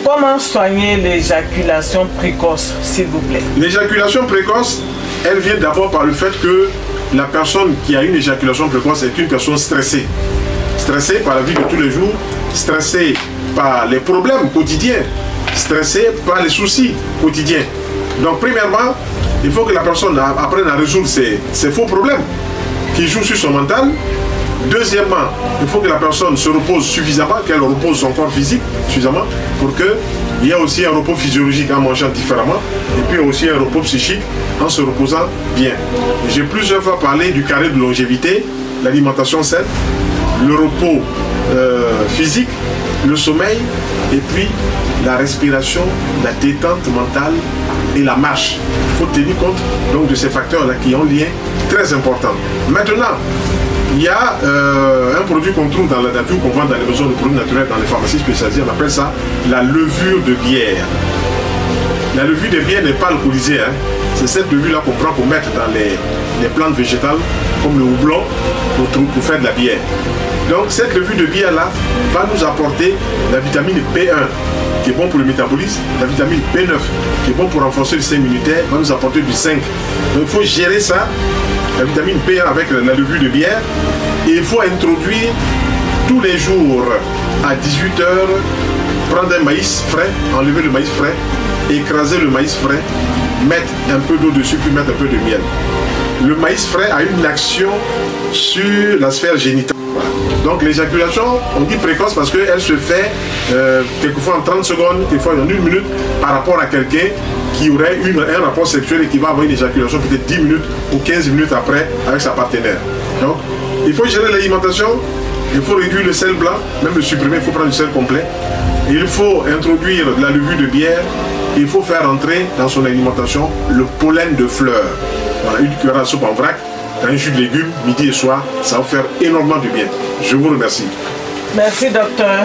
Comment soigner l'éjaculation précoce, s'il vous plaît? L'éjaculation précoce, elle vient d'abord par le fait que la personne qui a une éjaculation précoce est une personne stressée. Stressée par la vie de tous les jours, stressée par les problèmes quotidiens, stressée par les soucis quotidiens. Donc premièrement, il faut que la personne apprenne à résoudre ces faux problèmes qui jouent sur son mental. Deuxièmement, il faut que la personne se repose suffisamment, qu'elle repose son corps physique suffisamment pour qu'il y ait aussi un repos physiologique en mangeant différemment et puis aussi un repos psychique en se reposant bien. J'ai plusieurs fois parlé du carré de longévité, l'alimentation saine, le repos physique, le sommeil et puis la respiration, la détente mentale et la marche. Il faut tenir compte donc de ces facteurs-là qui ont un lien très important. Maintenant, il y a un produit qu'on trouve dans la nature, qu'on vend dans les maisons de produits naturels, dans les pharmacies spécialisées, on appelle ça la levure de bière. La levure de bière n'est pas alcoolisée, hein. C'est cette levure-là qu'on prend pour mettre dans les plantes végétales, comme le houblon, pour faire de la bière. Donc cette levure de bière-là va nous apporter la vitamine B1, qui est bon pour le métabolisme, la vitamine B9, qui est bon pour renforcer le système immunitaire, va nous apporter du zinc. Donc il faut gérer ça, la vitamine B1 avec la levure de bière, et il faut introduire tous les jours à 18 h, prendre un maïs frais, enlever le maïs frais, écraser le maïs frais, mettre un peu d'eau dessus, puis mettre un peu de miel. Le maïs frais a une action sur la sphère génitale. Donc l'éjaculation, on dit précoce parce qu'elle se fait quelquefois en 30 secondes, quelquefois en 1 minute, par rapport à quelqu'un qui aurait un rapport sexuel et qui va avoir une éjaculation peut-être 10 minutes ou 15 minutes après avec sa partenaire. Donc il faut gérer l'alimentation, il faut réduire le sel blanc, même le supprimer, il faut prendre du sel complet. Il faut introduire de la levure de bière, il faut faire entrer dans son alimentation le pollen de fleurs. Voilà, une cuillère à soupe en vrac, dans un jus de légumes, midi et soir, ça va faire énormément de bien. Je vous remercie. Merci, docteur.